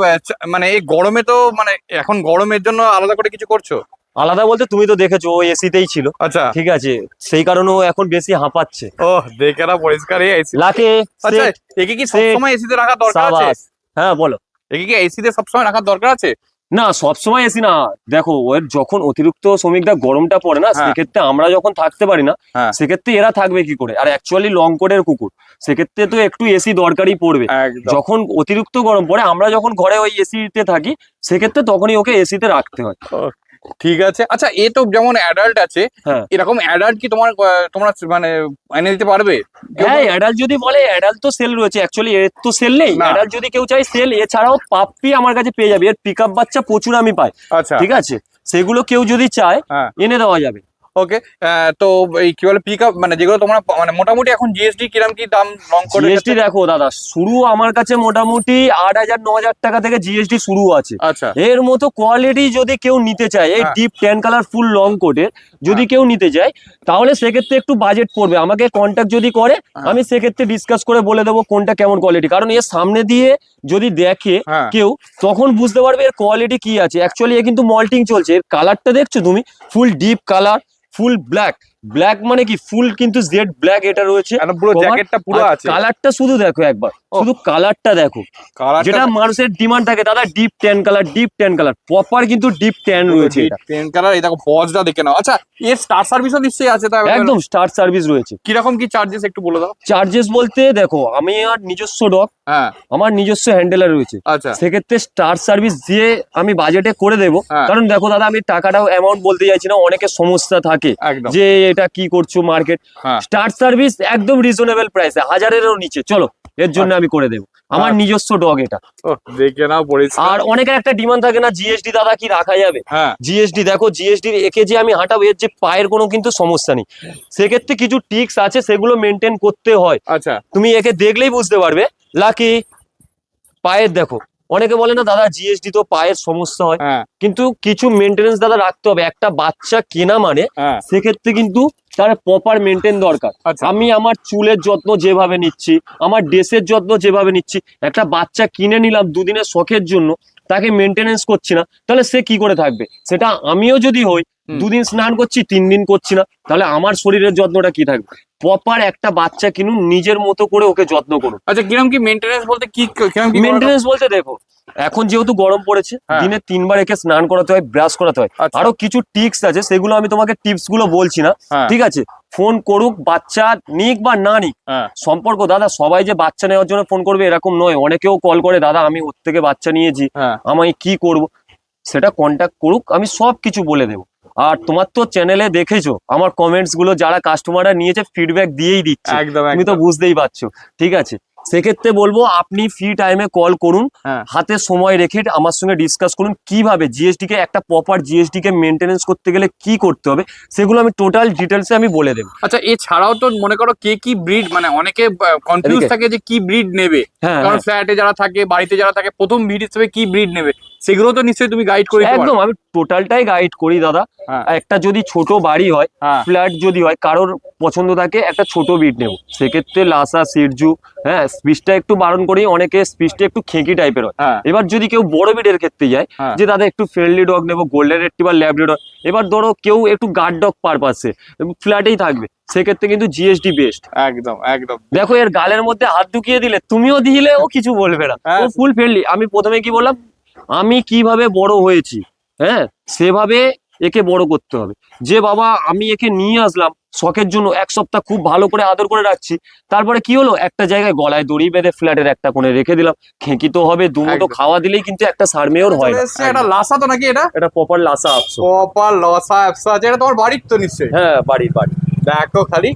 মানে এই গরমে তো মানে এখন গরমের জন্য আলাদা করে কিছু করছো? আলাদা বলতে তুমি তো দেখেছো ও এসিতেই ছিল, আচ্ছা। ঠিক আছে, সেই কারণে ও এখন বেশি হাঁপাচ্ছে। ও দেখে নাও পরিষ্কার। এই এসি লাকে আচ্ছা, একে কি সবসময় এসিতে রাখার দরকার আছে? সাবাস। হ্যাঁ বলো। একে কি এসিতে সবসময় রাখার দরকার আছে? না, সবসময় এসি না। দেখো ওর যখন অতিরিক্ত শ্রমিকরা গরমটা পড়ে না, হ্যাঁ। সেক্ষেত্রে আমরা যখন থাকতে পারি না, হ্যাঁ। সেক্ষেত্রে এরা থাকবে কি করে? আর অ্যাকচুয়ালি লং কোটের কুকুর, সেক্ষেত্রে তো একটু এসি দরকারই পড়বে। একদম। যখন অতিরিক্ত গরম পড়ে, আমরা যখন ঘরে ওই এসিতে থাকি, সেক্ষেত্রে তখনই ওকে এসিতে রাখতে হয়। ঠিক আছে। আচ্ছা, এ তো যেমন অ্যাডাল্ট আছে, হ্যাঁ। এরকম অ্যাডাল্ট কি তোমরা মানে এনে দিতে পারবে? হ্যাঁ, অ্যাডাল্ট যদি বলে, অ্যাডাল্ট তো সেল রয়েছে। অ্যাকচুয়ালি এর তো সেল নেই। না। অ্যাডাল্ট যদি কেউ চাই সেল, এছাড়াও পাপ্পি আমার কাছে পেয়ে যাবে। এর পিক আপ বাচ্চা প্রচুর আমি পাই, আচ্ছা, ঠিক আছে, সেগুলো কেউ যদি চায় হ্যাঁ। এনে দেওয়া যাবে। ওকে। তো এই কি বলে পিক আপ মানে যেগুলো তোমরা মানে মোটামুটি এখন জিএসডি কিরকম কি দাম লং কোটের জিএসটি দেখো দাদা, শুরু আমার কাছে মোটামুটি 8,000-9,000 টাকা থেকে জিএসটি শুরু আছে। আচ্ছা, এর মতো কোয়ালিটি যদি কেউ নিতে চায়, এই হ্যাঁ। Deep tan colour full long কোটের যদি কেউ নিতে চায়, তাহলে সেক্ষেত্রে একটু বাজেট পড়বে। আমাকে কন্ট্যাক্ট যদি করে, হ্যাঁ। আমি সেক্ষেত্রে ডিসকাস করে বলে দেবো কোনটা কেমন কোয়ালিটি। কারণ এর সামনে দিয়ে যদি দেখে হ্যাঁ। কেউ, তখন বুঝতে পারবে এর কোয়ালিটি কি আছে। অ্যাকচুয়ালি এ কিন্তু মল্টিং চলছে। এর কালারটা দেখছো তুমি, ফুল deep colour, full black. Black মানে কি ফুল কিন্তু জেড ব্ল্যাক এটা রয়েছে। একদম পুরো তোমার জ্যাকেটটা পুরো আছে। কালারটা শুধু দেখো একবার, ও। শুধু কালারটা দেখো, কালারটা যেটা মানুষের ডিমান্ড থাকে দাদা, deep tan colour, deep tan colour, proper কিন্তু ডিপ ট্যান রয়েছে এটা। Pen colour. এই দেখো বজটা দেখে নাও। আচ্ছা, এর স্টার সার্ভিসও নিশ্চয়ই আছে? তাই একদম স্টার সার্ভিস রয়েছে। কিরকম কি চার্জেস একটু বলে দাও। চার্জেস বলতে দেখো, আমি আর নিজস্ব ডগ, হ্যাঁ। আমার নিজস্ব হ্যান্ডেলার রয়েছে, আচ্ছা, সেক্ষেত্রে স্টার সার্ভিস দিয়ে আমি বাজেটে করে দেবো। হ্যাঁ। কারণ দেখো দাদা, আমি টাকাটাও অ্যামাউন্ট বলতে চাইছি না, অনেকের সমস্যা থাকে একদম। যে এটা কি করছো মার্কেট। হ্যাঁ। স্টার সার্ভিস একদম রিজনেবল প্রাইসে, 1000-এরও নিচে চলো, এর জন্য আমি করে দেবো। আমার আচ্ছা। নিজস্ব ডগ এটা। ও দেখে নাও পরিষ্কার। আর অনেকের একটা ডিমান্ড থাকে না, জিএসডি দাদা কি রাখা যাবে? হ্যাঁ। জিএসডি দেখো, জিএসডির একে যে আমি হাঁটাবো, এর যে পায়ের কোনো কিন্তু সমস্যা নেই। সেক্ষেত্রে কিছু টিক্স আছে, সেগুলো মেনটেন করতে হয়। আচ্ছা, তুমি একে দেখলেই বুঝতে পারবে। লাকি পায়ের দেখো, অনেকে বলে না দাদা জিএসডি তো পায়ের সমস্যা হয়, হ্যাঁ, কিন্তু কিছু মেনটেনেন্স দাদা রাখতে হবে। একটা বাচ্চা কেনা মানে হ্যাঁ। সেক্ষেত্রে কিন্তু তার প্রপার মেনটেন দরকার। আচ্ছা। আমি আমার চুলের যত্ন যেভাবে নিচ্ছি, আমার ড্রেসের যত্ন যেভাবে নিচ্ছি, একটা বাচ্চা কিনে নিলাম দুদিনের শখের জন্য, তাকে মেনটেনেন্স করছি না, তাহলে সে কি করে থাকবে? সেটা আমিও যদি হই, হুম। 2 দিন স্নান করছি, 3 দিন করছি না, তাহলে আমার শরীরের যত্নটা কি থাকবে? প্রপার একটা বাচ্চা কিনুন, নিজের মতো করে ওকে যত্ন করুন। আচ্ছা, কিরকম কি মেইনটেনেন্স বলতে কিরকম কি মেনটেনেন্স বলতে দেখো, এখন যেহেতু গরম পড়েছে, হ্যাঁ। দিনে 3 বার একে স্নান করাতে হয়, ব্রাশ করাতে হয়। আচ্ছা। আরো কিছু টিপস আছে, সেগুলো আমি তোমাকে টিপস গুলো বলছি না, হ্যাঁ। ঠিক আছে? ফোন করুক, বাচ্চা নিক বা না নিক, হ্যাঁ। সম্পর্ক দাদা, সবাই যে বাচ্চা নেওয়ার জন্য ফোন করবে এরকম নয়। অনেকেও কল করে, দাদা আমি ওর থেকে বাচ্চা নিয়েছি, হ্যাঁ। আমি কি করব? সেটা কন্ট্যাক্ট করুক, আমি সব কিছু বলে দেবো। আর তোমার তো চ্যানেলে দেখেছো আমার কমেন্টস গুলো, যারা কাস্টমাররা নিয়েছে ফিডব্যাক দিয়েই দিচ্ছে, একদম তুমি তো বুঝতেই পারছো, ঠিক আছে? সেক্ষেত্রে বলবো আপনি ফ্রি টাইমে কল করুন, হ্যাঁ। হাতে সময় রেখে আমার সঙ্গে ডিসকাস করুন কিভাবে জিএসডি কে, একটা প্রপার জিএসডি কে মেনটেনেন্স করতে গেলে কি করতে হবে, সেগুলো আমি টোটাল ডিটেলসে আমি বলে দেবো। আচ্ছা, এছাড়াও তো মনে করো কে কি ব্রিড, মানে অনেকে কনফিউজ এদিকে। থাকে যে কি ব্রিড নেবে। হ্যাঁ, কারণ ফ্ল্যাটে যারা থাকে, বাড়িতে যারা থাকে, প্রথম ব্রিড হিসেবে কি ব্রিড নেবে, সেগুলো তো নিশ্চয়ই তুমি গাইড করে দিতে পারো। একদম আমি টোটালটাই গাইড করি দাদা। হ্যাঁ। একটা যদি ছোট বাড়ি হয়, হ্যাঁ। ফ্ল্যাট যদি হয়, কারোর পছন্দ থাকে একটা ছোট বিট নেব, সেক্ষেত্রে লাসা, সিরজু, হ্যাঁ, স্পিচটা একটু বারণ করি, অনেকে স্পিচটা একটু খেঁকি টাইপের হয়। হ্যাঁ। এবার যদি কেউ বড় বিটের ক্ষেত্রে যায়, হ্যাঁ। যে দাদা একটু ফ্রেন্ডলি ডগ নেবো, গোল্ডেন রেট্রিভার, ল্যাব্রাডর, এবার ধরো কেউ একটু গার্ড ডগ পারপাসে ফ্ল্যাটেই থাকবে, সেক্ষেত্রে কিন্তু জিএসডি বেস্ট। একদম একদম। দেখো এর গালের মধ্যে হাত ঢুকিয়ে দিলে, তুমিও দিলে ও কিছু বলবে না, হ্যাঁ। ও ফুল ফ্রেন্ডলি। আমি প্রথমে কি বললাম, আমি কিভাবে বড় হয়েছি, হ্যাঁ, সেভাবে একে বড় করতে হবে। যে বাবা আমি একে নিয়ে আসলাম, শখের জন্য এক সপ্তাহ খুব ভালো করে আদর করে রাখছি, তারপরে কি হলো, একটা জায়গায় গলায় দড়ি বেঁধে ফ্ল্যাটের একটা কোণে রেখে দিলাম, খেঁকি তো হবে, দুমুটো একদম। খাওয়া দিলেই কিন্তু একটা সারমেয়র হয় না। এটা লাসা তো নাকি এটা প্রপার লাসা আপসো। প্রপার লাসা অ্যাপসা আছে, এটা তোমার বাড়ির তো নিশ্চয়ই? হ্যাঁ বাড়ির। দেখো খালি।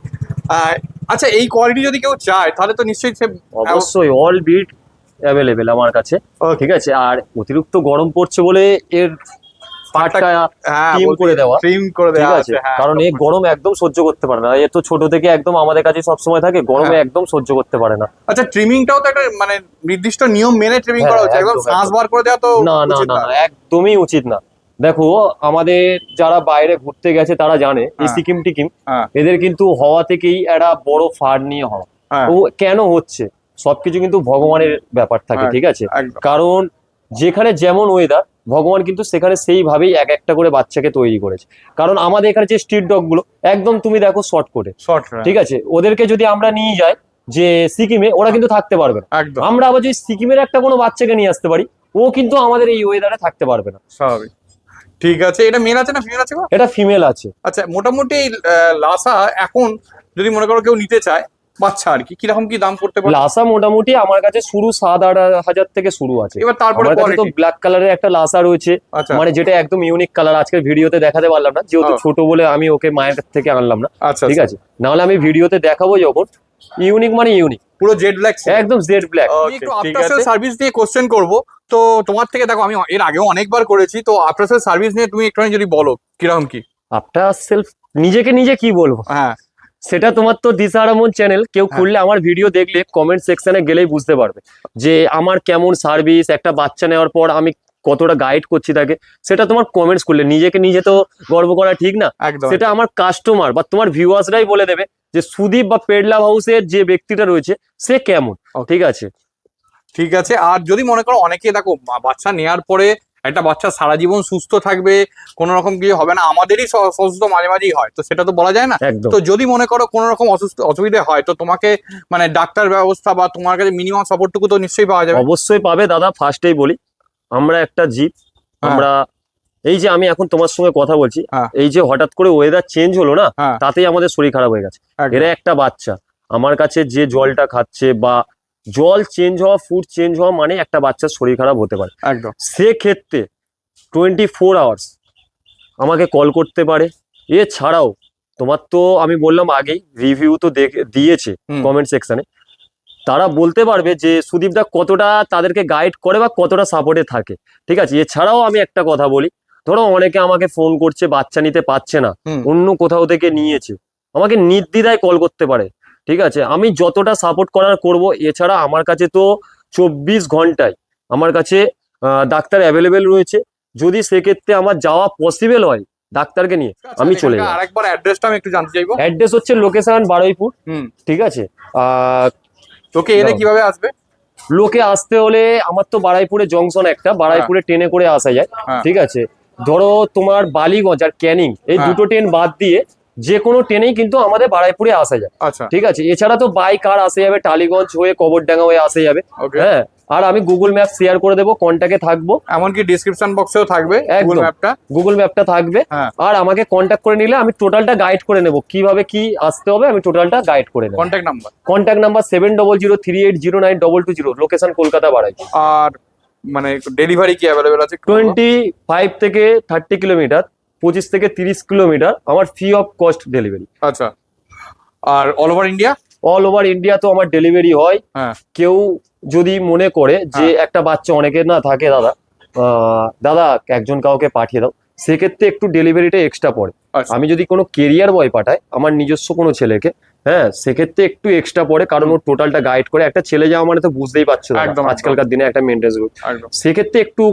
আচ্ছা এই কোয়ালিটি যদি কেউ চায় তাহলে তো নিশ্চয়ই সে অবশ্যই অল বিট অ্যাভেলেবেল আমার কাছে, Okay. ঠিক আছে। আর অতিরিক্ত গরম পড়ছে বলে এর পাটটা হ্যাঁ ট্রিম করে দেওয়া, ট্রিম করে ঠিক দেওয়া আছে, আছে, হ্যাঁ কারণ এই গরম একদম সহ্য করতে পারে না, এ তো ছোট থেকে একদম আমাদের কাছে সবসময় থাকে, গরমে হ্যাঁ। একদম সহ্য করতে পারে না। আচ্ছা ট্রিমিংটাও তো একটা মানে নির্দিষ্ট নিয়ম মেনে ট্রিমিং হ্যাঁ, করা হচ্ছে, একদম একদম, শ্বাস একদম। বার করে দেওয়া তো না না উচিত না না, একদমই উচিত না। দেখো আমাদের যারা বাইরে ঘুরতে গেছে তারা জানে এই হ্যাঁ। সিকিম টিকিম হ্যাঁ এদের কিন্তু হওয়া থেকেই একটা বড় ফাড় নিয়ে হওয়া। হ্যাঁ ও কেন হচ্ছে, সবকিছু কিন্তু ভগবানের ব্যাপার থাকে, হ্যাঁ, ঠিক আছে। একদম। কারণ যেখানে যেমন ওয়েদার, ভগবান কিন্তু সেখানে সেইভাবেই এক একটা করে বাচ্চাকে তৈরি করেছে। কারণ আমাদের এখানে যে স্ট্রিট ডগ গুলো একদম তুমি দেখো শর্ট কোটে, শর্ট ঠিক আছে, ওদেরকে যদি আমরা নিয়ে যাই যে সিকিমে, ওরা কিন্তু থাকতে পারবে না। একদম আমরা আবার যদি সিকিমের একটা কোনো বাচ্চাকে নিয়ে আসতে পারি, ও কিন্তু আমাদের এই ওয়েদারে থাকতে পারবে না। স্বাভাবিক। ঠিক আছে, এটা মেল আছে না ফিমেল আছে গো? এটা ফিমেল আছে। আচ্ছা মোটামুটি এই, লাসা এখন যদি মনে করো কেউ নিতে চায় বাচ্চা আর কি, কিরকম কি দাম পড়তে পারে? লাসা মোটামুটি আমার কাছে শুরু 7-8 হাজার থেকে শুরু আছে। এবার তারপরে আমার কাছে তো কোয়ালিটি। ব্ল্যাক কালারের একটা লাসা রয়েছে, আচ্ছা মানে যেটা একদম ইউনিক কালার, আজকে ভিডিওতে দেখাতে পারলাম না যেহেতু ও। ছোট বলে আমি ওকে মায়ের কাছ থেকে আনলাম না, আচ্ছা ঠিক আচ্ছা। আছে, নাহলে আমি ভিডিওতে দেখাবো যখন। ইউনিক মানে ইউনিক, পুরো জেড ব্ল্যাক। একদম জেড ব্ল্যাক। একটু আফটার সেল সার্ভিস নিয়ে কোশ্চেন করব, তো তোমার থেকে দেখো আমি এর আগেও অনেকবার করেছি, তো আফটার সেল সার্ভিস নিয়ে তুমি একটু যদি বলো কিরকম কি? আফটার সেলফ নিজেকে নিজে কি বলবো, হ্যাঁ সেটা তোমার তো দিশারামন চ্যানেল, কেউ হ্যাঁ। খুললে আমার ভিডিও দেখলে কমেন্ট সেকশনে গেলেই বুঝতে পারবে যে আমার কেমন সার্ভিস, একটা বাচ্চা নেওয়ার পর আমি কতটা গাইড করছি তাকে, সেটা তোমার কমেন্টস করলে। নিজেকে নিজে তো গর্ব করা ঠিক না, একদম। সেটা আমার কাস্টমার বা তোমার ভিউয়ার্সরাই বলে দেবে যে সুদীপ বা পেড লাভ হাউসের যে ব্যক্তিটা রয়েছে সে কেমন, Okay. ঠিক আছে। ঠিক আছে, আর যদি মনে করো অনেকে দেখো বাচ্চা নেওয়ার পরে একটা বাচ্চা সারা জীবন সুস্থ থাকবে, কোনো রকম কিছু হবে না, আমাদেরই অসুস্থ মাঝে মাঝেই হয়, তো সেটা তো বলা যায় না। একদম। তো যদি মনে করো কোনো রকম অসুবিধা হয়, তো তোমাকে মানে ডাক্তার ব্যবস্থা বা তোমার কাছে মিনিমাম সাপোর্টটুকু তো নিশ্চয়ই পাওয়া যাবে। অবশ্যই পাবে দাদা। ফার্স্টেই বলি, আমরা একটা জিপ, আমরা এই যে আমি এখন তোমার সঙ্গে কথা বলছি, হ্যাঁ। এই যে হঠাৎ করে ওয়েদার চেঞ্জ হলো না, হ্যাঁ তাতেই আমাদের শরীর খারাপ হয়ে গেছে। একদম। এরা একটা বাচ্চা আমার কাছে যে জলটা খাচ্ছে বা জল চেঞ্জ হওয়া, ফুড চেঞ্জ হওয়া মানে একটা বাচ্চার শরীর খারাপ হতে পারে। একদম। সেক্ষেত্রে 24 আওয়ার্স আমাকে কল করতে পারে। এছাড়াও তোমার তো আমি বললাম আগেই রিভিউ তো দিয়েছে হুম। কমেন্ট সেকশনে, তারা বলতে পারবে যে সুদীপদা কতটা তাদেরকে গাইড করে বা কতটা সাপোর্টে থাকে, ঠিক আছে। এছাড়াও আমি একটা কথা বলি, ধরো অনেকে আমাকে ফোন করছে বাচ্চা নিতে পারছে না, হুম। অন্য কোথাও থেকে নিয়েছে, আমাকে নির্দ্বিধায় কল করতে পারে, ঠিক আছে, আমি যতটা সাপোর্ট করার করব। এছাড়া আমার কাছে তো 24 ঘন্টায় আমার কাছে ডাক্তার অ্যাভেলেবেল রয়েছে, যদি সেক্ষেত্রে আমার যাওয়া পসিবল হয় ডাক্তারকে নিয়ে আমি চলে যাই। আরেকবার অ্যাড্রেসটা আমি একটু জানতে চাইবো। অ্যাড্রেস হচ্ছে লোকেশন বারুইপুর, হুম। ঠিক আছে। তোকে এলে দাও। কিভাবে আসবে? লোকে আসতে হলে আমার তো বারুইপুরে জংশন একটা, বারুইপুরে ট্রেনে করে আসা যায়, হ্যাঁ। ঠিক আছে। ধরো তোমার বালিগঞ্জ আর ক্যানিং এই হ্যাঁ। দুটো ট্রেন বাদ দিয়ে যে কোনো ট্রেনেই কিন্তু আমাদের বারুইপুরে আসা যায়, আচ্ছা ঠিক আছে। এছাড়া তো বাই কার আসা যাবে, টালিগঞ্জ হয়ে কবরডাঙ্গা হয়ে আসা যাবে, ওকে। হ্যাঁ। আর আমি গুগল ম্যাপ শেয়ার করে দেবো, কন্ট্যাক্টে থাকবো, এমনকি ডিসক্রিপশন বক্সেও থাকবে গুগল একদম। ম্যাপটা। গুগল ম্যাপটা থাকবে, হ্যাঁ। আর আমাকে কন্ট্যাক্ট করে নিলে আমি টোটালটা গাইড করে নেবো কিভাবে কি আসতে হবে, আমি টোটালটা গাইড করে নেবো। Contact number contact number 7003809220, location Kolkata আর মানে ডেলিভারি কি অ্যাভেলেবেল আছে? 25 থেকে 30 কিলোমিটার, 25 থেকে 30 কিলোমিটার আমার ফ্রি অফ কস্ট ডেলিভারি। আচ্ছা, আর all over India? All over India তো আমার ডেলিভারি হয়। হ্যাঁ কেউ যদি মনে করে যে একটা বাচ্চা অনেকের না থাকে, দাদা একজন কাউকে পাঠিয়ে দাও, সেক্ষেত্রে একটু ডেলিভারিটা এক্সট্রা পড়ে। আচ্ছা। আমি যদি কোনো কেরিয়ার বয় পাঠাই আমার নিজস্ব কোনো ছেলেকে, হ্যাঁ, সেক্ষেত্রে একটু এক্সট্রা পড়ে, কারণ ও টোটালটা গাইড করে। একটা ছেলে যাওয়া মানে তো বুঝতেই পারছো দাদা, একদম, আজকালকার দিনে একটা মেনটেন্স গ্রুপ, একদম। সেক্ষেত্রে একটু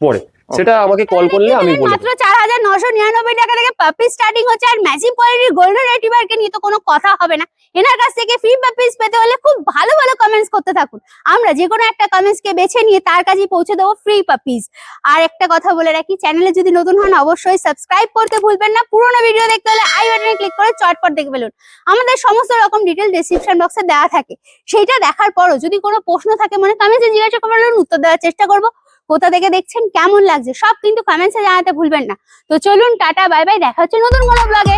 পড়ে, সেটা আমাকে কল করলে আমি বলে মাত্র 4999 টাকা থেকে পাপি স্টার্টিং হচ্ছে। আর ম্যাসিভ কোয়ালিটির গোল্ডেন রিট্রিভারকে নিয়ে তো কোনো কথা হবে না। এনার কাছ থেকে ফ্রি পাপিস পেতে হলে খুব ভালো ভালো কমেন্টস করতে থাকুন, আমরা যে কোনো একটা কমেন্টসকে বেছে নিয়ে তার কাছেই পৌঁছে দেবো ফ্রি পাপিস। আর একটা কথা বলে রাখি, চ্যানেলে যদি নতুন হন অবশ্যই সাবস্ক্রাইব করতে ভুলবেন না। পুরোনো ভিডিও দেখতে হলে আই বাটনে ক্লিক করে চটপট দেখে ফেলুন, আমাদের সমস্ত রকম ডিটেল ডেসক্রিপশন বক্সে দেওয়া থাকে। সেইটা দেখার পরও যদি কোনো প্রশ্ন থাকে মনে কমেন্টসে জিজ্ঞাসা করবেন, উত্তর দেওয়ার চেষ্টা করবো। কোথা থেকে দেখছেন, কেমন লাগছে সব কিন্তু কমেন্টসে জানাতে ভুলবেন না। তো চলুন, টাটা বাই বাই, দেখা হচ্ছে নতুন কোনো ব্লগে।